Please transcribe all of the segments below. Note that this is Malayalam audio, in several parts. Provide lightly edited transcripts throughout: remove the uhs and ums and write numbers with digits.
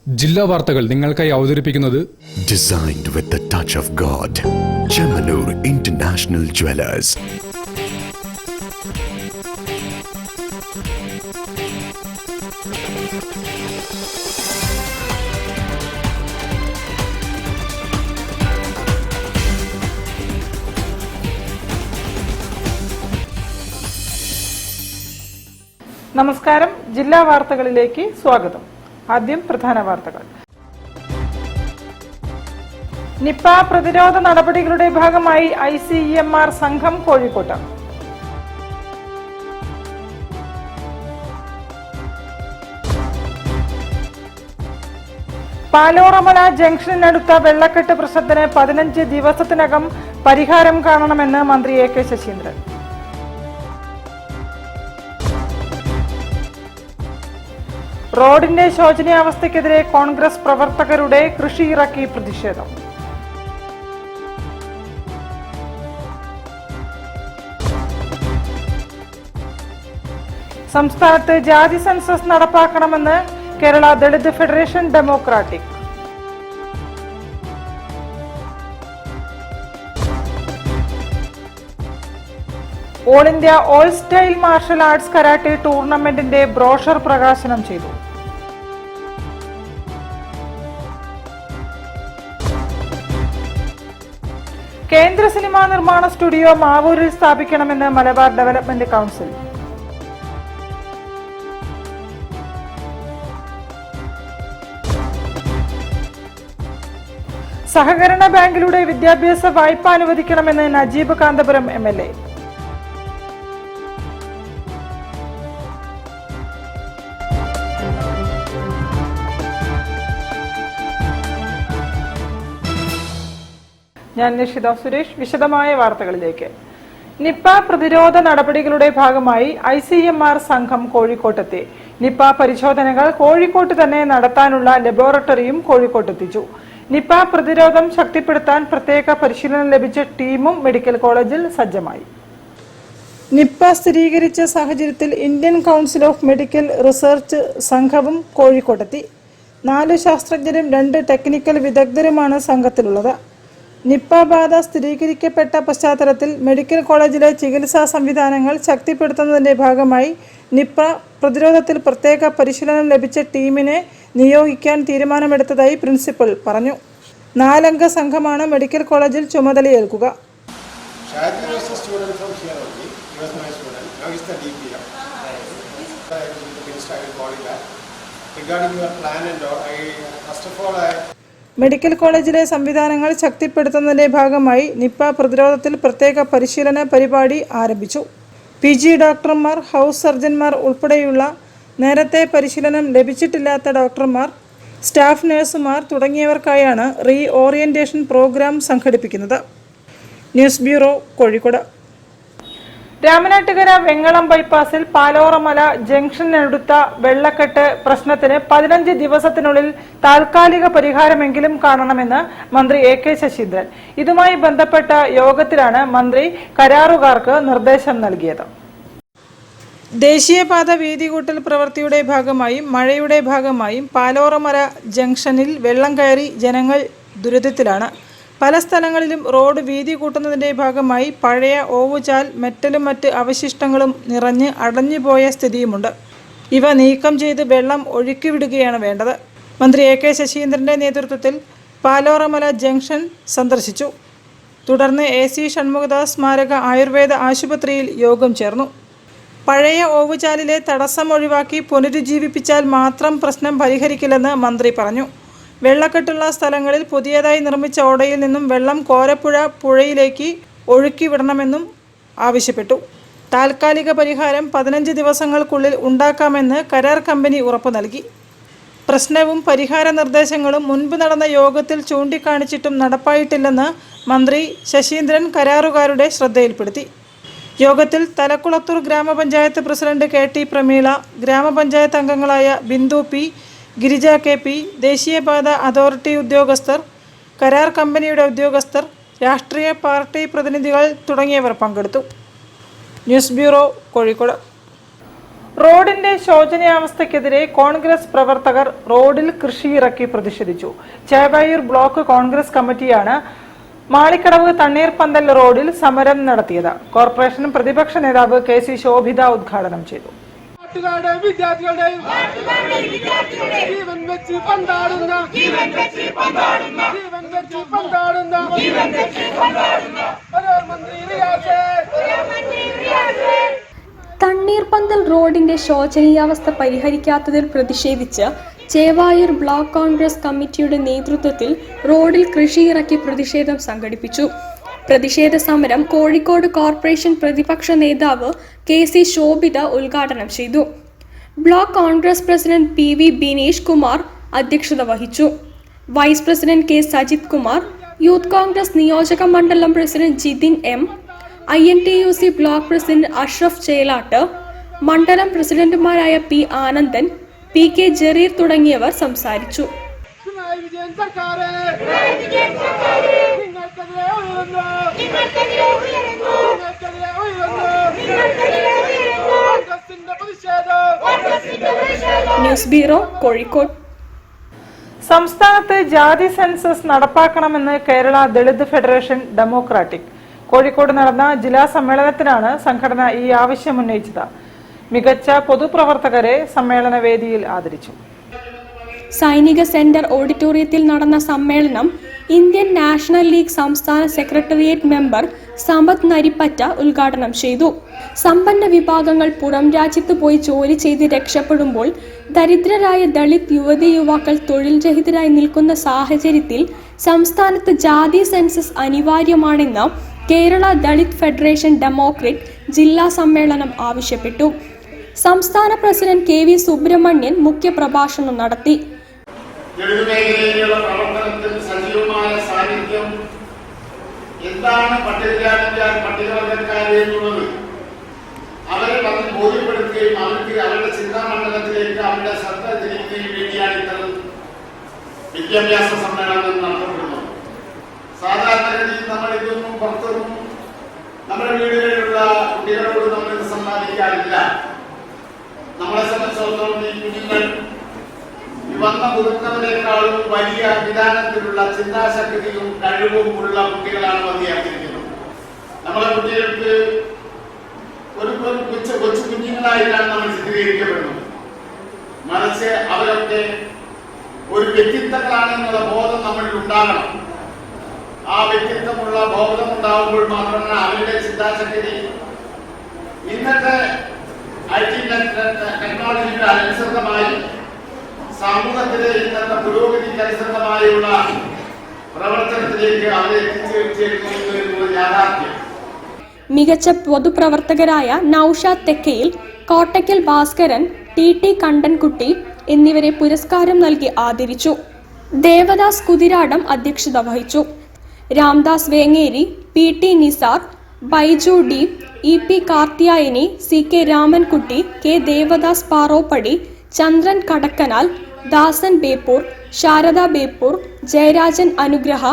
ജില്ലാ വാർത്തകൾ നിങ്ങൾക്കായി അവതരിപ്പിക്കുന്നത് Designed with the touch of God. Chemanur International Jewelers. നമസ്കാരം. ജില്ലാ വാർത്തകളിലേക്ക് സ്വാഗതം. ആദ്യം പ്രധാന വാർത്തകൾ. നിപ പ്രതിരോധ നടപടികളുടെ ഭാഗമായി ICMR സംഘം കോഴിക്കോട്ട്. പാലോറമല ജംഗ്ഷനിനടുത്ത വെള്ളക്കെട്ട് പ്രശ്നത്തിന് 15 ദിവസത്തിനകം പരിഹാരം കാണണമെന്ന് മന്ത്രി AK ശശീന്ദ്രൻ. റോഡിന്റെ ശോചനീയാവസ്ഥയ്ക്കെതിരെ കോൺഗ്രസ് പ്രവർത്തകരുടെ കൃഷി ഇറക്കി പ്രതിഷേധം. സംസ്ഥാനത്ത് ജാതി സെൻസസ് നടപ്പാക്കണമെന്ന് Kerala Dalit federation democratic. All India all style martial arts karate ടൂർണമെന്റിന്റെ ബ്രോഷർ പ്രകാശനം ചെയ്തു. കേന്ദ്ര സിനിമാ നിർമ്മാണ സ്റ്റുഡിയോ മാവൂരിൽ സ്ഥാപിക്കണമെന്ന് മലബാർ ഡെവലപ്മെന്റ് കൗൺസിൽ. സഹകരണ ബാങ്കിലൂടെ വിദ്യാഭ്യാസ വായ്പ അനുവദിക്കണമെന്ന് നജീബ് കാന്തപുരം MLA. ഞാൻ നിഷിത സുരേഷ്. വിശദമായ വാർത്തകളിലേക്ക്. നിപ പ്രതിരോധ നടപടികളുടെ ഭാഗമായി ICMR സംഘം കോഴിക്കോട്ടെത്തി. നിപ പരിശോധനകൾ കോഴിക്കോട്ട് തന്നെ നടത്താനുള്ള ലബോറട്ടറിയും കോഴിക്കോട്ടെത്തിച്ചു. നിപ പ്രതിരോധം ശക്തിപ്പെടുത്താൻ പ്രത്യേക പരിശീലനം ലഭിച്ച ടീമും മെഡിക്കൽ കോളേജിൽ സജ്ജമായി. നിപ സ്ഥിരീകരിച്ച സാഹചര്യത്തിൽ Indian council of medical research സംഘവും കോഴിക്കോട്ടെത്തി. 4 ശാസ്ത്രജ്ഞരും 2 ടെക്നിക്കൽ വിദഗ്ധരുമാണ് സംഘത്തിലുള്ളത്. നിപ ബാധ സ്ഥിരീകരിക്കപ്പെട്ട പശ്ചാത്തലത്തിൽ മെഡിക്കൽ കോളേജിലെ ചികിത്സാ സംവിധാനങ്ങൾ ശക്തിപ്പെടുത്തുന്നതിന്റെ ഭാഗമായി നിപ പ്രതിരോധത്തിൽ പ്രത്യേക പരിശീലനം ലഭിച്ച ടീമിനെ നിയോഗിക്കാൻ തീരുമാനമെടുത്തതായി പ്രിൻസിപ്പൽ പറഞ്ഞു. 4 അംഗ സംഘമാണ് മെഡിക്കൽ കോളേജിൽ ചുമതലയേൽക്കുക. മെഡിക്കൽ കോളേജിലെ സംവിധാനങ്ങൾ ശക്തിപ്പെടുത്തുന്നതിന്റെ ഭാഗമായി നിപ പ്രതിരോധത്തിൽ പ്രത്യേക പരിശീലന പരിപാടി ആരംഭിച്ചു. PG ഡോക്ടർമാർ, ഹൗസ് സർജൻമാർ ഉൾപ്പെടെയുള്ള നേരത്തെ പരിശീലനം ലഭിച്ചിട്ടില്ലാത്ത ഡോക്ടർമാർ, സ്റ്റാഫ് നഴ്സുമാർ തുടങ്ങിയവർക്കായാണ് റീ ഓറിയന്റേഷൻ പ്രോഗ്രാം സംഘടിപ്പിക്കുന്നത്. News bureau, Kozhikode. രാമനാട്ടുകര വെങ്ങളം ബൈപ്പാസിൽ പാലോറമല ജംഗ്ഷനിനടുത്ത വെള്ളക്കെട്ട് പ്രശ്നത്തിന് 15 ദിവസത്തിനുള്ളിൽ താൽക്കാലിക പരിഹാരമെങ്കിലും കാണണമെന്ന് മന്ത്രി AK ശശീന്ദ്രൻ. ഇതുമായി ബന്ധപ്പെട്ട യോഗത്തിലാണ് മന്ത്രി കരാറുകാർക്ക് നിർദ്ദേശം നൽകിയത്. ദേശീയപാത വീതികൂട്ടൽ പ്രവൃത്തിയുടെ ഭാഗമായും മഴയുടെ ഭാഗമായും പാലോറമല ജംഗ്ഷനിൽ വെള്ളം കയറി ജനങ്ങൾ ദുരിതത്തിലാണ്. പല സ്ഥലങ്ങളിലും റോഡ് വീതി കൂട്ടുന്നതിൻ്റെ ഭാഗമായി പഴയ ഓവുചാൽ, മെറ്റലും മറ്റ് അവശിഷ്ടങ്ങളും നിറഞ്ഞ് അടഞ്ഞുപോയ സ്ഥിതിയുമുണ്ട്. ഇവ നീക്കം ചെയ്ത് വെള്ളം ഒഴുക്കിവിടുകയാണ് വേണ്ടത്. മന്ത്രി AK ശശീന്ദ്രൻ്റെ നേതൃത്വത്തിൽ പാലോറമല ജംഗ്ഷൻ സന്ദർശിച്ചു. തുടർന്ന് AC ഷൺമുഖദാസ് സ്മാരക ആയുർവേദ ആശുപത്രിയിൽ യോഗം ചേർന്നു. പഴയ ഓവുചാലിലെ തടസ്സം ഒഴിവാക്കി പുനരുജ്ജീവിപ്പിച്ചാൽ മാത്രം പ്രശ്നം പരിഹരിക്കില്ലെന്ന് മന്ത്രി പറഞ്ഞു. വെള്ളക്കെട്ടുള്ള സ്ഥലങ്ങളിൽ പുതിയതായി നിർമ്മിച്ച ഓടയിൽ നിന്നും വെള്ളം കോരപ്പുഴ പുഴയിലേക്ക് ഒഴുക്കിവിടണമെന്നും ആവശ്യപ്പെട്ടു. താൽക്കാലിക പരിഹാരം 15 ദിവസങ്ങൾക്കുള്ളിൽ ഉണ്ടാക്കാമെന്ന് കരാർ കമ്പനി ഉറപ്പു നൽകി. പ്രശ്നവും പരിഹാര നിർദ്ദേശങ്ങളും മുൻപ് നടന്ന യോഗത്തിൽ ചൂണ്ടിക്കാണിച്ചിട്ടും നടപ്പായിട്ടില്ലെന്ന് മന്ത്രി ശശീന്ദ്രൻ കരാറുകാരുടെ ശ്രദ്ധയിൽപ്പെടുത്തി. യോഗത്തിൽ തലക്കുളത്തൂർ ഗ്രാമപഞ്ചായത്ത് പ്രസിഡന്റ് KT പ്രമീള, ഗ്രാമപഞ്ചായത്ത് അംഗങ്ങളായ ബിന്ദു P, ഗിരിജ KP, ദേശീയപാത അതോറിറ്റി ഉദ്യോഗസ്ഥർ, കരാർ കമ്പനിയുടെ ഉദ്യോഗസ്ഥർ, രാഷ്ട്രീയ പാർട്ടി പ്രതിനിധികൾ തുടങ്ങിയവർ പങ്കെടുത്തു. News bureau, Kozhikode. റോഡിന്റെ ശോചനീയാവസ്ഥയ്ക്കെതിരെ കോൺഗ്രസ് പ്രവർത്തകർ റോഡിൽ കൃഷിയിറക്കി പ്രതിഷേധിച്ചു. ചേവായൂർ ബ്ലോക്ക് കോൺഗ്രസ് കമ്മിറ്റിയാണ് മാളിക്കടവ് തണ്ണീർപന്തൽ റോഡിൽ സമരം നടത്തിയത്. കോർപ്പറേഷൻ പ്രതിപക്ഷ നേതാവ് കെ.സി. ശോഭിത ഉദ്ഘാടനം ചെയ്തു. തണ്ണീർപന്തൽ റോഡിന്റെ ശോചനീയാവസ്ഥ പരിഹരിക്കാത്തതിൽ പ്രതിഷേധിച്ച് ചേവായൂർ ബ്ലോക്ക് കോൺഗ്രസ് കമ്മിറ്റിയുടെ നേതൃത്വത്തിൽ റോഡിൽ കൃഷിയിറക്കി പ്രതിഷേധം സംഘടിപ്പിച്ചു. പ്രതിഷേധ സമരം കോഴിക്കോട് കോർപ്പറേഷൻ പ്രതിപക്ഷ നേതാവ് കെ.സി. ശോഭിത ഉദ്ഘാടനം ചെയ്തു. Block Congress president PV. Bineesh Kumar അധ്യക്ഷത വഹിച്ചു. Vice president K. Sajith Kumar, youth Congress നിയോജക മണ്ഡലം president Jithin M, INTUC block president Ashraf Chelatt, മണ്ഡലം പ്രസിഡന്റുമാരായ P. Anandan, P. K. Jareer തുടങ്ങിയവർ സംസാരിച്ചു. News bureau, Kozhikode. സംസ്ഥാനത്ത് ജാതി സെൻസസ് നടപ്പാക്കണമെന്ന് കേരള ദളിത് ഫെഡറേഷൻ ഡെമോക്രാറ്റിക്. കോഴിക്കോട് നടന്ന ജില്ലാ സമ്മേളനത്തിലാണ് സംഘടന ഈ ആവശ്യം ഉന്നയിച്ചത്. മികച്ച പൊതുപ്രവർത്തകരെ സമ്മേളന വേദിയിൽ ആദരിച്ചു. സൈനിക സെന്റർ ഓഡിറ്റോറിയത്തിൽ നടന്ന സമ്മേളനം ഇന്ത്യൻ നാഷണൽ ലീഗ് സംസ്ഥാന സെക്രട്ടേറിയറ്റ് മെമ്പർ സമദ് നരിപ്പറ്റ ഉദ്ഘാടനം ചെയ്തു. സമ്പന്ന വിഭാഗങ്ങൾ പുറം രാജ്യത്ത് പോയി ജോലി ചെയ്ത് രക്ഷപ്പെടുമ്പോൾ ദരിദ്രരായ ദളിത് യുവതി യുവാക്കൾ തൊഴിൽ രഹിതരായി നിൽക്കുന്ന സാഹചര്യത്തിൽ സംസ്ഥാനത്ത് ജാതി സെൻസസ് അനിവാര്യമാണെന്ന് കേരള ദളിത് ഫെഡറേഷൻ ഡെമോക്രാറ്റ് ജില്ലാ സമ്മേളനം ആവശ്യപ്പെട്ടു. സംസ്ഥാന പ്രസിഡന്റ് കെ.വി. സുബ്രഹ്മണ്യൻ മുഖ്യപ്രഭാഷണം നടത്തി. സജീവമായ സാന്നിധ്യം എന്താണ് പട്ടികവർഗക്കാരെന്നുള്ളത് അവരെ പറഞ്ഞ് ബോധ്യപ്പെടുത്തുകയും അവർക്ക് അവരുടെ ചിന്താമണ്ഡലത്തിലേക്ക് അവരുടെ ശ്രദ്ധ തിരിക്കുകയും വേണ്ടിയാണ് ഇത്തരം വിദ്യാഭ്യാസ സമ്മേളനം നടത്തപ്പെടുന്നത്. സാധാരണഗതിയിൽ നമ്മൾ ഇതൊന്നും പുറത്തൊന്നും നമ്മുടെ വീടുകളിലുള്ള കുട്ടികളോട് നമ്മൾ ഇത് സമ്മാനിക്കാറില്ല. നമ്മളെ സംബന്ധിച്ചിടത്തോളം ഈ കുഞ്ഞുങ്ങൾ വന്ന മുതിർന്നവരെക്കാളും വലിയ വിധാനത്തിലുള്ള ചിന്താശക്തിയും കഴിവും ഉള്ള കുട്ടികളാണ് മതിയാക്കിയിരിക്കുന്നത്. നമ്മളെ കുട്ടികൾക്ക് ഒരു കൊച്ചു കുഞ്ഞുങ്ങളായിട്ടാണ് നമ്മൾ ചിത്രീകരിക്കപ്പെടുന്നത്. മറിച്ച് അവരൊക്കെ ഒരു വ്യക്തിത്വങ്ങളാണ് എന്നുള്ള ബോധം നമ്മളിൽ ഉണ്ടാകണം. ആ വ്യക്തിത്വമുള്ള ബോധം ഉണ്ടാകുമ്പോൾ മാത്രമേ അവരുടെ ചിന്താശക്തി ഇന്നത്തെ IT ടെക്നോളജിയുടെ അനുസൃതമായി സമൂഹത്തിലെ ഇന്നത്തെ പുരോഗതിക്ക് അനുസൃതമായുള്ള പ്രവർത്തനത്തിലേക്ക് അവരെ എത്തിച്ചേരുന്നത് യാഥാർത്ഥ്യം. മികച്ച പൊതുപ്രവർത്തകരായ നൌഷാദ് തെക്കയിൽ, കോട്ടയ്ക്കൽ ഭാസ്കരൻ, TT കണ്ടൻകുട്ടി എന്നിവരെ പുരസ്കാരം നൽകി ആദരിച്ചു. ദേവദാസ് കുതിരാടം അധ്യക്ഷത വഹിച്ചു. Ramdas Vengeri, PT Nisar, Baiju D, EP Karthiyayani, CK Ramankutty, K Devadas Paroppady, Chandran Kadakkanal, Dasan Beypore, Sarada Beypore, Jayarajan Anugraha,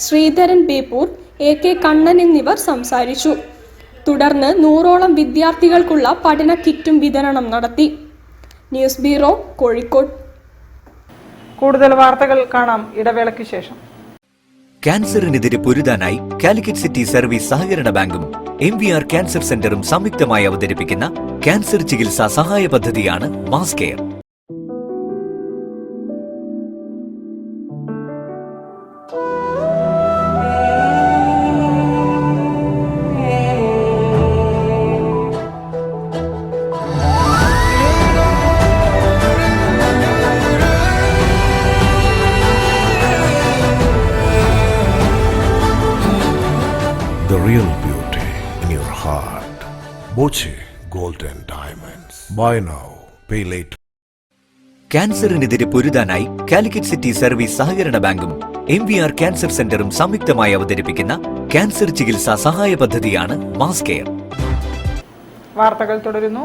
Sreedharan Beypore, AK Kannan എന്നിവർ സംസാരിച്ചു. തുടർന്ന് 100ഓളം വിദ്യാർത്ഥികൾക്കുള്ള പഠന കിറ്റും വിതരണം നടത്തി. News bureau, Kozhikode. കൂടുതൽ വാർത്തകൾ കാണാം ഇടവേളയ്ക്ക് ശേഷം. ക്യാൻസറിനെതിരെ പൊരുതാനായി കാലിക്കറ്റ് സിറ്റി സർവീസ് സഹകരണ ബാങ്കും MVR ക്യാൻസർ സെന്ററും സംയുക്തമായി അവതരിപ്പിക്കുന്ന ക്യാൻസർ ചികിത്സാ സഹായ പദ്ധതിയാണ് mass care. The real beauty in your heart. Boche Gold and Diamonds. Buy now, pay later. ക്യാൻസറിനെതിരെ പൊരുതാനായി കാലിക്കറ്റ് സിറ്റി സർവീസ് സഹകരണ ബാങ്കും MVR ക്യാൻസർ സെന്ററും സംയുക്തമായി അവതരിപ്പിക്കുന്ന ക്യാൻസർ ചികിത്സാ സഹായ പദ്ധതിയാണ് മാസ് കെയർ. വാർത്തകൾ തുടരുന്നു.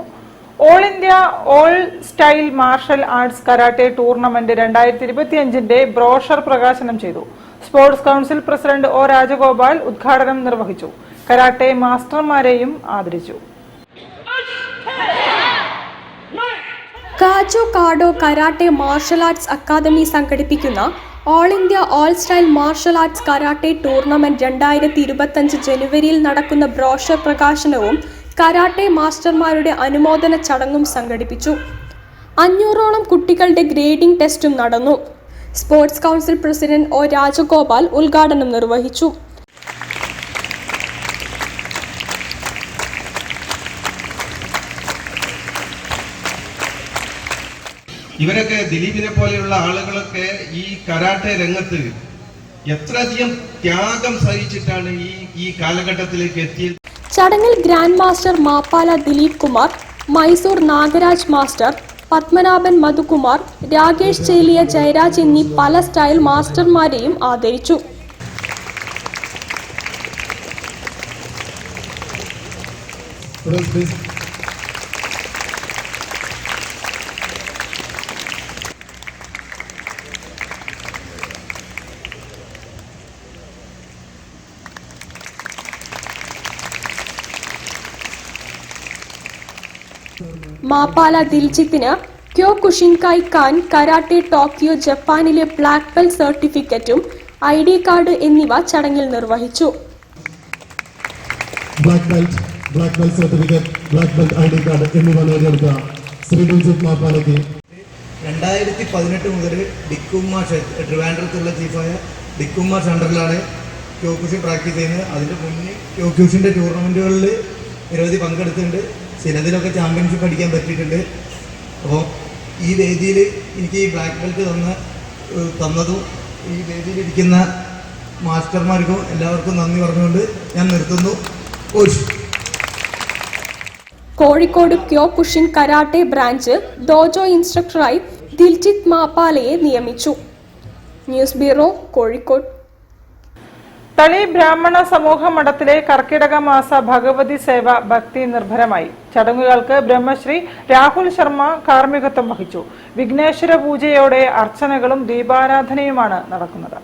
All India all style martial arts karate tournament 2025ന്റെ ബ്രോഷർ പ്രകാശനം ചെയ്തു. Sports council president O. Rajagopal ഉദ്ഘാടനം നിർവഹിച്ചു. കരാട്ടെ മാസ്റ്റർമാരെയും ആദരിച്ചു. Kajo Kado karate martial arts academy സംഘടിപ്പിക്കുന്ന all India all style martial arts karate tournament 2025 ജനുവരിയിൽ നടക്കുന്ന ബ്രോഷർ പ്രകാശനവും കരാട്ടെ മാസ്റ്റർമാരുടെ അനുമോദന ചടങ്ങും സംഘടിപ്പിച്ചു. 500ഓളം കുട്ടികളുടെ ഗ്രേഡിംഗ് ടെസ്റ്റും നടന്നു. Sports council president O Rajagopal ഉദ്ഘാടനം നിർവഹിച്ചു. ഇവരൊക്കെ ദിലീപിനെ പോലെയുള്ള ആളുകളൊക്കെ ഈ കരാട്ടെ രംഗത്ത് എത്രയധികം ത്യാഗം സഹിച്ചിട്ടാണ് ഈ കാലഘട്ടത്തിലേക്ക് എത്തിയത്. ചടങ്ങിൽ grand master Mappala Dileep Kumar, Mysore Nagaraj master, Padmanabhan Madhukumar, Rakesh Cheliya Jayaraj എന്നീ പല സ്റ്റൈൽ മാസ്റ്റർമാരെയും ആദരിച്ചു. മാപ്പാല ദിൽജിത്തിന് ക്യോകുഷിൻകായ് ഖാൻ കരാട്ടെ ടോക്കിയോ ജപ്പാനിലെ ബ്ലാക്ക് ബെൽറ്റ് സർട്ടിഫിക്കറ്റും ID കാർഡ് എന്നിവ ചടങ്ങിൽ നിർവഹിച്ചു. Black belt certificate, black belt ID card എന്നിവ നേടിയെടുത്ത ശ്രീ ദിൽജിത്ത് മാപ്പാലയ്ക്ക് 2018 മുതൽ ഡിക്കുമാർ ട്രിവാൻഡ്രത്തുള്ള ചീഫായ ഡിക്കുമാർ സെൻറ്ററിലാണ് ക്യോകുഷിൻ പ്രാക്ടീസ് ചെയ്യുന്നത്. അതിൻ്റെ മുന്നേ ക്യോകുഷിൻ്റെ ടൂർണമെൻറ്റുകളിൽ നിരവധി പങ്കെടുത്തിട്ടുണ്ട്. ചിലതിലൊക്കെ ചാമ്പ്യൻഷിപ്പ് അടിക്കാൻ പറ്റിയിട്ടുണ്ട്. അപ്പോൾ ഈ വേദിയിൽ എനിക്ക് ഈ ബ്ലാക്ക് ബെൽറ്റ് തന്നതും ഈ വേദിയിലിരിക്കുന്ന മാസ്റ്റർമാർക്കും എല്ലാവർക്കും നന്ദി പറഞ്ഞുകൊണ്ട് ഞാൻ നിർത്തുന്നു. Kozhikode Kyokushin karate branch dojo ഇൻസ്ട്രക്ടറായി ദിൽജിത്ത് മാപ്പാലയെ നിയമിച്ചു. News bureau, Kozhikode. തളി ബ്രാഹ്മണ സമൂഹ മഠത്തിലെ കർക്കിടക മാസ ഭഗവതി സേവ ഭക്തി നിർഭരമായി. ചടങ്ങുകൾക്ക് ബ്രഹ്മശ്രീ രാഹുൽ ശർമ്മ കാർമ്മികത്വം വഹിച്ചു. വിഘ്നേശ്വര പൂജയോടെ അർച്ചനകളും ദീപാരാധനയുമാണ് നടക്കുന്നത്.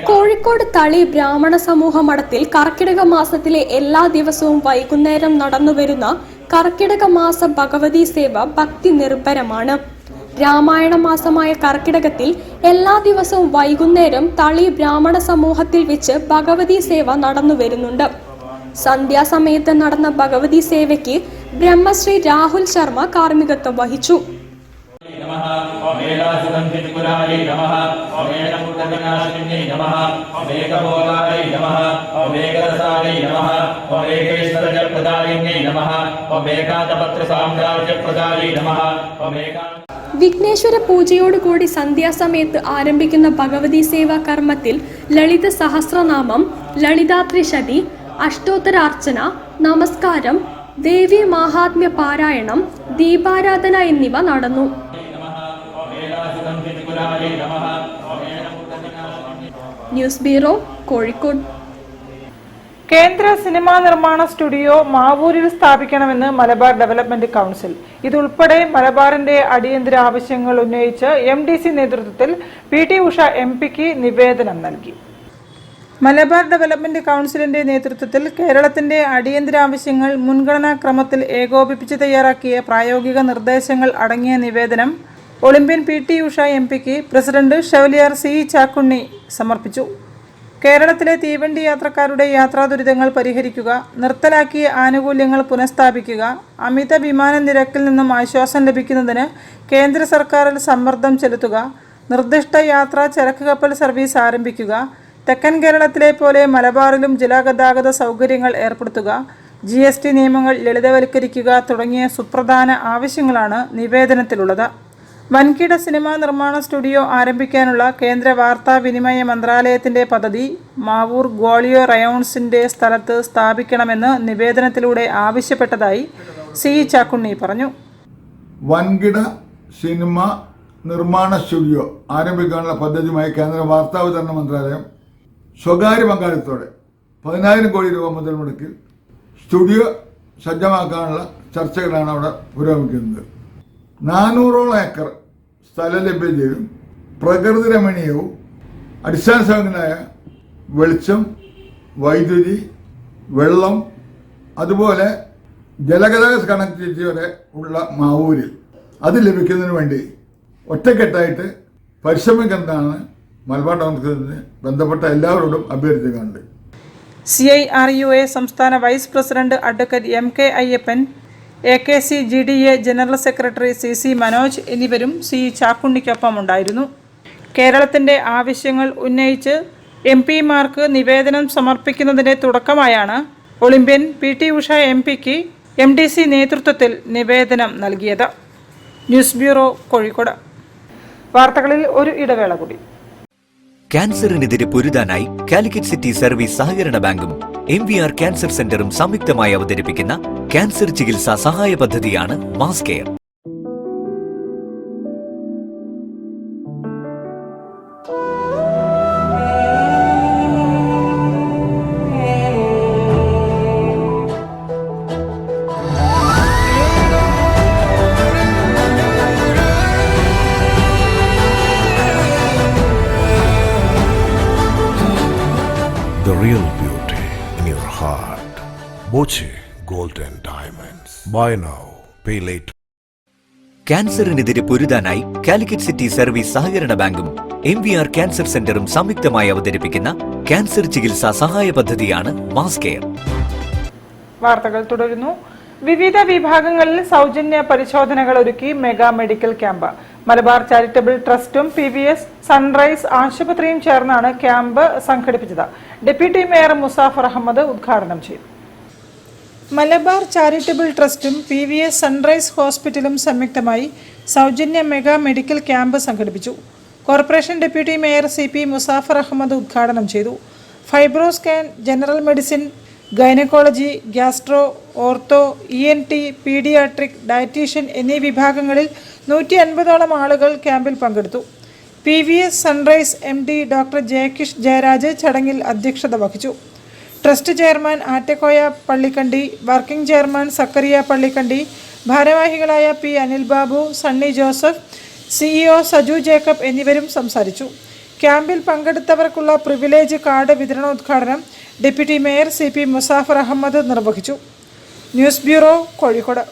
കോഴിക്കോട് തളി ബ്രാഹ്മണ സമൂഹ മഠത്തിൽ കർക്കിടക മാസത്തിലെ എല്ലാ ദിവസവും വൈകുന്നേരം നടന്നുവരുന്ന കർക്കിടക മാസ ഭഗവതി സേവ ഭക്തി നിർഭരമാണ്. രാമായണ മാസമായ കർക്കിടകത്തിൽ എല്ലാ ദിവസവും വൈകുന്നേരം തളി ബ്രാഹ്മണ സമൂഹത്തിൽ വെച്ച് ഭഗവതി സേവ നടന്നുവരുന്നുണ്ട്. സന്ധ്യാസമയത്ത് നടന്ന ഭഗവതി സേവയ്ക്ക് ബ്രഹ്മശ്രീ രാഹുൽ ശർമ്മ കാർമ്മികത്വം വഹിച്ചു. വിഘ്നേശ്വര പൂജയോടുകൂടി സന്ധ്യാസമയത്ത് ആരംഭിക്കുന്ന ഭഗവതി സേവാ കർമ്മത്തിൽ ലളിത സഹസ്രനാമം, ലളിതാത്രിശതി, അഷ്ടോത്തരാർച്ചന, നമസ്കാരം, ദേവി മാഹാത്മ്യ പാരായണം, ദീപാരാധന എന്നിവ നടന്നു. News bureau, Kozhikode. കേന്ദ്ര സിനിമാ നിർമ്മാണ സ്റ്റുഡിയോ മാവൂരിൽ സ്ഥാപിക്കണമെന്ന് മലബാർ ഡെവലപ്മെന്റ് കൗൺസിൽ. ഇതുൾപ്പെടെ മലബാറിന്റെ അടിയന്തര ആവശ്യങ്ങൾ ഉന്നയിച്ച് MDC നേതൃത്വത്തിൽ PT ഉഷ MP-ക്ക് നിവേദനം നൽകി. മലബാർ ഡെവലപ്മെന്റ് കൗൺസിലിന്റെ നേതൃത്വത്തിൽ കേരളത്തിന്റെ അടിയന്തര ആവശ്യങ്ങൾ മുൻഗണനാക്രമത്തിൽ ഏകോപിപ്പിച്ച് തയ്യാറാക്കിയ പ്രായോഗിക നിർദ്ദേശങ്ങൾ അടങ്ങിയ നിവേദനം ഒളിമ്പ്യൻ PT ഉഷ MP-ക്ക് പ്രസിഡന്റ് ഷെവലിയർ C ചാക്കുണ്ണി സമർപ്പിച്ചു. കേരളത്തിലെ തീവണ്ടി യാത്രക്കാരുടെ യാത്രാ ദുരിതങ്ങൾ പരിഹരിക്കുക, നിർത്തലാക്കിയ ആനുകൂല്യങ്ങൾ പുനഃസ്ഥാപിക്കുക, അമിത വിമാന നിരക്കിൽ നിന്നും ആശ്വാസം ലഭിക്കുന്നതിന് കേന്ദ്ര സർക്കാരിൽ സമ്മർദ്ദം ചെലുത്തുക, നിർദ്ദിഷ്ട യാത്രാ ചരക്ക് കപ്പൽ സർവീസ് ആരംഭിക്കുക, തെക്കൻ കേരളത്തിലെ പോലെ മലബാറിലും ജലഗതാഗത സൗകര്യങ്ങൾ ഏർപ്പെടുത്തുക, GST നിയമങ്ങൾ ലളിതവൽക്കരിക്കുക തുടങ്ങിയ സുപ്രധാന ആവശ്യങ്ങളാണ് നിവേദനത്തിലുള്ളത്. വൻകിട സിനിമാ നിർമ്മാണ സ്റ്റുഡിയോ ആരംഭിക്കാനുള്ള കേന്ദ്ര വാർത്താവിനിമയ മന്ത്രാലയത്തിന്റെ പദ്ധതി മാവൂർ ഗ്വാളിയോ റയോൺസിന്റെ സ്ഥലത്ത് സ്ഥാപിക്കണമെന്ന് നിവേദനത്തിലൂടെ ആവശ്യപ്പെട്ടതായി C ചാക്കുണ്ണി പറഞ്ഞു. വൻകിട സിനിമ നിർമ്മാണ സ്റ്റുഡിയോ ആരംഭിക്കാനുള്ള പദ്ധതിയുമായി കേന്ദ്ര വാർത്താവിതരണ മന്ത്രാലയം സ്വകാര്യ പങ്കാളിത്തത്തോടെ 10,000 കോടി രൂപ മുതൽ മുടക്കി സ്റ്റുഡിയോ സജ്ജമാക്കാനുള്ള ചർച്ചകളാണ് അവിടെ പുരോഗമിക്കുന്നത്. 400ഓളം ഏക്കർ സ്ഥലം ലഭ്യം ചെയ്തും പ്രകൃതി രമണീയവും അടിസ്ഥാന സൗകര്യമായ വെളിച്ചം, വൈദ്യുതി, വെള്ളം, അതുപോലെ ജലഗതാഗത കണക്ടിവിറ്റി വരെ ഉള്ള മാവൂരിൽ അത് ലഭിക്കുന്നതിന് വേണ്ടി ഒറ്റക്കെട്ടായിട്ട് പരിശ്രമിക്കുന്നതാണ് മലബാർ ഡോൺസിന് ബന്ധപ്പെട്ട എല്ലാവരോടും അഭ്യർത്ഥിക്കുന്നുണ്ട്. CIRUA സംസ്ഥാന vice president advocate MK Ayyappan, AKC GDA general secretary CC Manoj എന്നിവരും C ചാക്കുണ്ണിക്കൊപ്പം ഉണ്ടായിരുന്നു. കേരളത്തിൻ്റെ ആവശ്യങ്ങൾ ഉന്നയിച്ച് MP-മാർക്ക് നിവേദനം സമർപ്പിക്കുന്നതിൻ്റെ തുടക്കമായാണ് ഒളിമ്പ്യൻ PT ഉഷ MP-ക്ക് MDC നേതൃത്വത്തിൽ നിവേദനം നൽകിയത്. News bureau, Kozhikode. വാർത്തകളിൽ ഒരു ഇടവേള കൂടി. ക്യാൻസറിനെതിരെ പൊരുതാനായി കാലിക്കറ്റ് സിറ്റി സർവീസ് സഹകരണ ബാങ്കും MVR ക്യാൻസർ സെന്ററും സംയുക്തമായി അവതരിപ്പിക്കുന്ന ക്യാൻസർ ചികിത്സാ സഹായ പദ്ധതിയാണ് mass care. The real beauty in your heart. Boche Gold and Diamonds. Buy now, pay later. ക്യാൻസറിനെതിരെ പൊരുതാനായി കാലിക്കറ്റ് സിറ്റി സർവീസ് സഹകരണ ബാങ്കും MVR ക്യാൻസർ സെന്ററും സംയുക്തമായി അവതരിപ്പിക്കുന്ന ക്യാൻസർ ചികിത്സാ സഹായ പദ്ധതിയാണ് മാസ് കെയർ. വാർത്തകൾ തുടരുന്നു. വിവിധ വിഭാഗങ്ങളിൽ സൗജന്യ പരിശോധനകൾ ഒരുക്കി mega medical camp. Malabar charitable ട്രസ്റ്റും PVS സൺറൈസ് ആശുപത്രിയും ചേർന്നാണ് ക്യാമ്പ് സംഘടിപ്പിച്ചത്. ഡെപ്യൂട്ടി മേയർ മുസാഫർ അഹമ്മദ് ഉദ്ഘാടനം ചെയ്തു. മലബാർ ചാരിറ്റബിൾ ട്രസ്റ്റും PVS സൺറൈസ് ഹോസ്പിറ്റലും സംയുക്തമായി സൗജന്യ മെഗാ മെഡിക്കൽ ക്യാമ്പ് സംഘടിപ്പിച്ചു. Corporation deputy mayor CP Muzaffar Ahammed ഉദ്ഘാടനം ചെയ്തു. Fibroscan, general medicine, gynaecology, gastro, ortho, ENT, paediatric, dietitian എന്നീ വിഭാഗങ്ങളിൽ 150ഓളം ആളുകൾ ക്യാമ്പിൽ പങ്കെടുത്തു. PVS Sunrise MD doctor Jayakish Jayaraj ചടങ്ങിൽ അധ്യക്ഷത വഹിച്ചു. Trust chairman Attakoya Pallikandi, working chairman Zakariya Pallikandi, ഭാരവാഹികളായ P Anil Babu, Sunny Joseph, CEO Saju Jacob എന്നിവരും സംസാരിച്ചു. ക്യാമ്പിൽ പങ്കെടുത്തവർക്കുള്ള പ്രിവിലേജ് കാർഡ് വിതരണോദ്ഘാടനം deputy mayor CP Muzaffar Ahammed നിർവഹിച്ചു. News bureau, Kozhikode.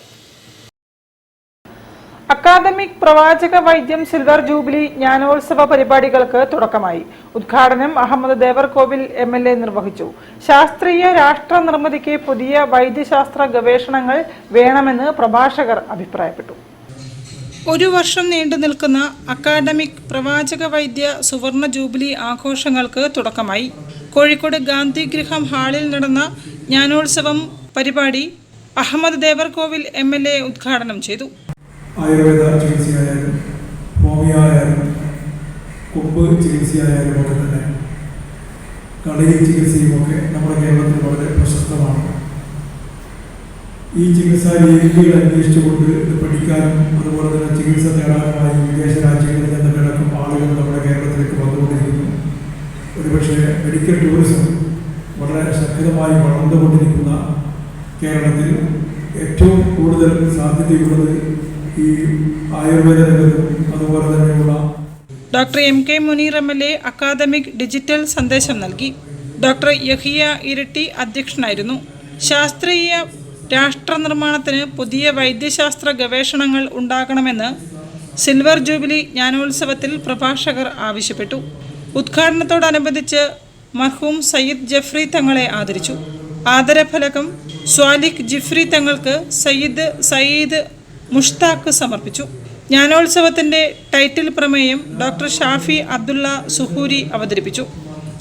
അക്കാദമിക് പ്രവാചക വൈദ്യം സിൽവർ ജൂബിലി ജ്ഞാനോത്സവ പരിപാടികൾക്ക് തുടക്കമായി. ഉദ്ഘാടനം അഹമ്മദ് ദേവർകോവിൽ MLA നിർവഹിച്ചു. ശാസ്ത്രീയ രാഷ്ട്ര നിർമ്മിതിക്ക് പുതിയ വൈദ്യശാസ്ത്ര ഗവേഷണങ്ങൾ വേണമെന്ന് പ്രഭാഷകർ അഭിപ്രായപ്പെട്ടു. ഒരു വർഷം നീണ്ടു നിൽക്കുന്ന അക്കാദമിക് പ്രവാചക വൈദ്യ സുവർണ ജൂബിലി ആഘോഷങ്ങൾക്ക് തുടക്കമായി. കോഴിക്കോട് ഗാന്ധിഗൃഹം ഹാളിൽ നടന്ന ജ്ഞാനോത്സവം പരിപാടി അഹമ്മദ് ദേവർകോവിൽ MLA ഉദ്ഘാടനം ചെയ്തു. ആയുർവേദ ചികിത്സയായാലും ഹോമിയോ ആയാലും കൊമ്പ് ചികിത്സയായാലും ഒക്കെ തന്നെ കളരി ചികിത്സയുമൊക്കെ നമ്മുടെ കേരളത്തിൽ വളരെ പ്രശസ്തമാണ്. ഈ ചികിത്സാ രീതികൾ അന്വേഷിച്ചുകൊണ്ട് ഇത് പഠിക്കാനും അതുപോലെ തന്നെ ചികിത്സ നേടാനുമായി വിദേശ രാജ്യങ്ങളിൽ നിന്നടക്കം ആളുകൾ നമ്മുടെ കേരളത്തിലേക്ക് വന്നുകൊണ്ടിരിക്കുന്നു. ഒരുപക്ഷെ മെഡിക്കൽ ടൂറിസം വളരെ ശക്തമായി വളർന്നുകൊണ്ടിരിക്കുന്ന കേരളത്തിൽ ഏറ്റവും കൂടുതൽ സാധ്യതയുള്ളത് ഈ ആയുർവേദ രംഗത്തും അതുപോലെ തന്നെയുള്ള doctor MK Muneer MLA academic digital സന്ദേശം നൽകി. ഡോക്ടർ യഹിയ ഇരട്ടി അധ്യക്ഷനായിരുന്നു. ശാസ്ത്രീയ രാഷ്ട്ര നിർമ്മാണത്തിന് പുതിയ വൈദ്യശാസ്ത്ര ഗവേഷണങ്ങൾ ഉണ്ടാകണമെന്ന് സിൽവർ ജൂബിലി ജ്ഞാനോത്സവത്തിൽ പ്രഭാഷകർ ആവശ്യപ്പെട്ടു. ഉദ്ഘാടനത്തോടനുബന്ധിച്ച് മർഹൂം സയ്യിദ് ജഫ്രി തങ്ങളെ ആദരിച്ചു. ആദരഫലകം സ്വാലിഖ് ജിഫ്രി തങ്ങൾക്ക് സയ്യിദ് മുഷ്താഖ് സമർപ്പിച്ചു. ജ്ഞാനോത്സവത്തിൻ്റെ ടൈറ്റിൽ പ്രമേയം ഡോക്ടർ ഷാഫി അബ്ദുള്ള സുഹൂരി അവതരിപ്പിച്ചു.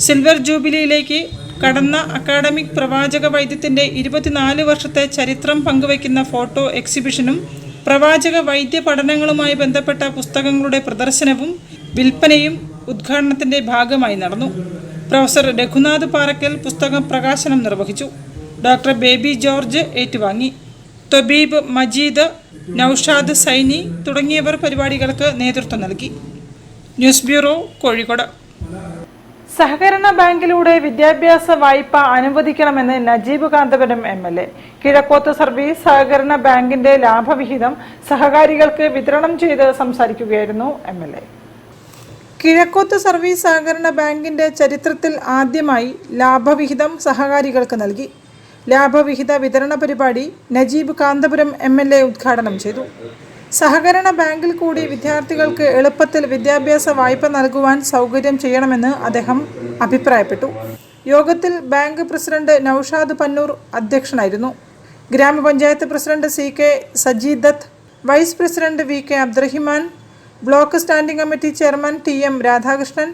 സിൽവർ ജൂബിലിയിലേക്ക് കടന്ന അക്കാദമിക് പ്രവാചക വൈദ്യത്തിൻ്റെ 24 വർഷത്തെ ചരിത്രം പങ്കുവയ്ക്കുന്ന ഫോട്ടോ എക്സിബിഷനും പ്രവാചക വൈദ്യ പഠനങ്ങളുമായി ബന്ധപ്പെട്ട പുസ്തകങ്ങളുടെ പ്രദർശനവും വിൽപ്പനയും ഉദ്ഘാടനത്തിൻ്റെ ഭാഗമായി നടന്നു. പ്രൊഫസർ രഘുനാഥ് പാറക്കൽ പുസ്തക പ്രകാശനം നിർവഹിച്ചു. ഡോക്ടർ ബേബി ജോർജ് ഏറ്റുവാങ്ങി. തൊബീബ് മജീദ്, നൌഷാദ് സൈനി തുടങ്ങിയവർ പരിപാടികൾക്ക് നേതൃത്വം നൽകി. News bureau, Kozhikode. സഹകരണ ബാങ്കിലൂടെ വിദ്യാഭ്യാസ വായ്പ അനുവദിക്കണമെന്ന് നജീബ് കാന്തപുരം MLA. കിഴക്കോത്ത് സർവീസ് സഹകരണ ബാങ്കിന്റെ ലാഭവിഹിതം സഹകാരികൾക്ക് വിതരണം ചെയ്ത് സംസാരിക്കുകയായിരുന്നു MLA. കിഴക്കോത്ത് സർവീസ് സഹകരണ ബാങ്കിന്റെ ചരിത്രത്തിൽ ആദ്യമായി ലാഭവിഹിതം സഹകാരികൾക്ക് നൽകി. ലാഭവിഹിത വിതരണ പരിപാടി നജീബ് കാന്തപുരം MLA ഉദ്ഘാടനം ചെയ്തു. സഹകരണ ബാങ്കിൽ കൂടി വിദ്യാർത്ഥികൾക്ക് എളുപ്പത്തിൽ വിദ്യാഭ്യാസ വായ്പ നൽകുവാൻ സൗകര്യം ചെയ്യണമെന്ന് അദ്ദേഹം അഭിപ്രായപ്പെട്ടു. യോഗത്തിൽ ബാങ്ക് പ്രസിഡന്റ് നൌഷാദ് പന്നൂർ അധ്യക്ഷനായിരുന്നു. ഗ്രാമപഞ്ചായത്ത് president CK Sajeedath, vice president VK Abdurahiman, block standing committee chairman TM Radhakrishnan,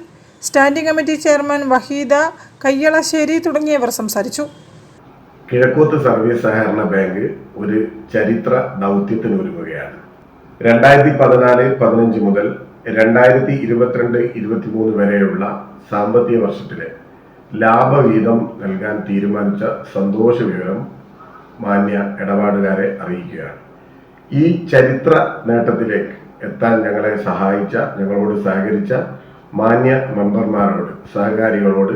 standing committee chairman Waheeda Kayyalassery തുടങ്ങിയവർ സംസാരിച്ചു. കിഴക്കോത്ത് സർവീസ് സഹകരണ ബാങ്ക് ഒരു ചരിത്ര ദൗത്യത്തിനൊരുങ്ങുകയാണ്. 2014-15 മുതൽ 2022-23 വരെയുള്ള സാമ്പത്തിക വർഷത്തിലെ ലാഭവിഹിതം നൽകാൻ തീരുമാനിച്ച സന്തോഷ വിവരം മാന്യ ഇടപാടുകാരെ അറിയിക്കുകയാണ്. ഈ ചരിത്ര നേട്ടത്തിലേക്ക് എത്താൻ ഞങ്ങളെ സഹായിച്ച, ഞങ്ങളോട് സഹകരിച്ച മാന്യ മെമ്പർമാരോട്, സഹകാരികളോട്,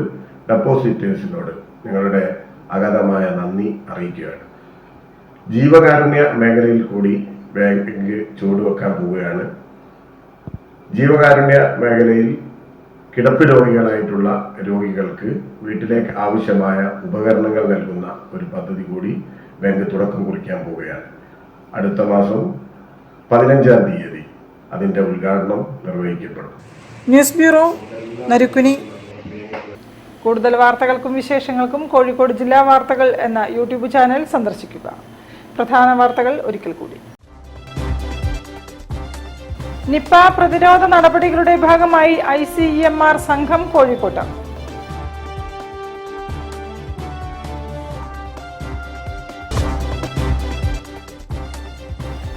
ഡെപ്പോസിറ്റേഴ്സിനോട് ഞങ്ങളുടെ അഗാധമായ നന്ദി അറിയിക്കുകയാണ്. ജീവകാരുണ്യ മേഖലയിൽ കൂടി ബാങ്ക് ചുവടുവെക്കാൻ പോവുകയാണ്. ജീവകാരുണ്യ മേഖലയിൽ കിടപ്പ് രോഗികളായിട്ടുള്ള രോഗികൾക്ക് വീട്ടിലേക്ക് ആവശ്യമായ ഉപകരണങ്ങൾ നൽകുന്ന ഒരു പദ്ധതി കൂടി ബാങ്ക് തുടക്കം കുറിക്കാൻ പോവുകയാണ്. അടുത്ത മാസം 15-ാം തീയതി അതിൻ്റെ ഉദ്ഘാടനം നിർവഹിക്കപ്പെടും. News bureau, Narikkuni. കൂടുതൽ വാർത്തകൾക്കും വിശേഷങ്ങൾക്കും കോഴിക്കോട് ജില്ലാ വാർത്തകൾ എന്ന യൂട്യൂബ് ചാനൽ സന്ദർശിക്കുക. പ്രധാന വാർത്തകൾ ഒരിക്കൽ കൂടി. നിപ പ്രതിരോധ നടപടികളുടെ ഭാഗമായി ICEMR സംഘം കോഴിക്കോട്ട്.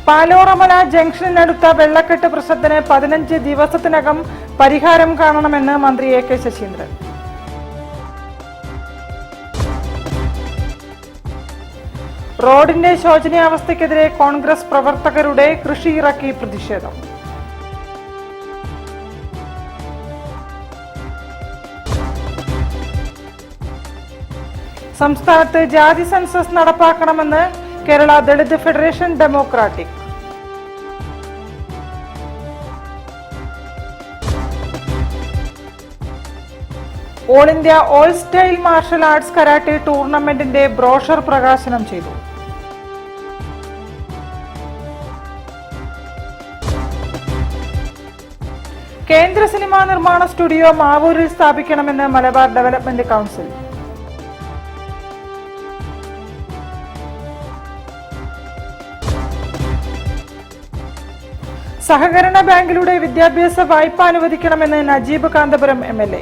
പാലോറമല ജംഗ്ഷനിനടുത്ത വെള്ളക്കെട്ട് പ്രശ്നത്തിന് 15 ദിവസത്തിനകം പരിഹാരം കാണണമെന്ന് മന്ത്രി AK ശശീന്ദ്രൻ. റോഡിന്റെ ശോചനീയാവസ്ഥയ്ക്കെതിരെ കോൺഗ്രസ് പ്രവർത്തകരുടെ കൃഷിയിറക്കി പ്രതിഷേധം. സംസ്ഥാനത്ത് ജാതി സെൻസസ് നടപ്പാക്കണമെന്ന് Kerala Dalit federation democratic. All India all style martial arts karate ടൂർണമെന്റിന്റെ ബ്രോഷർ പ്രകാശനം ചെയ്തു. കേന്ദ്ര സിനിമാ നിർമ്മാണ സ്റ്റുഡിയോ മാവൂരിൽ സ്ഥാപിക്കണമെന്ന് മലബാർ ഡെവലപ്മെന്റ് കൗൺസിൽ. സഹകരണ ബാങ്കിലൂടെ വിദ്യാഭ്യാസ വായ്പ അനുവദിക്കണമെന്ന് നജീബ് കാന്തപുരം MLA.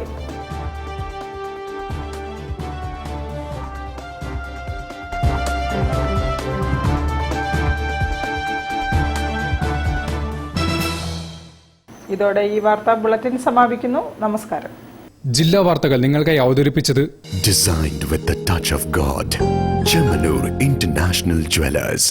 ഇതോടെ ഈ വാർത്താ ബുള്ളറ്റിൻ സമാപിക്കുന്നു. നമസ്കാരം. ജില്ലാ വാർത്തകൾ നിങ്ങൾക്കായി അവതരിപ്പിച്ചത് Designed with the touch of God. Chemanur International Jewelers.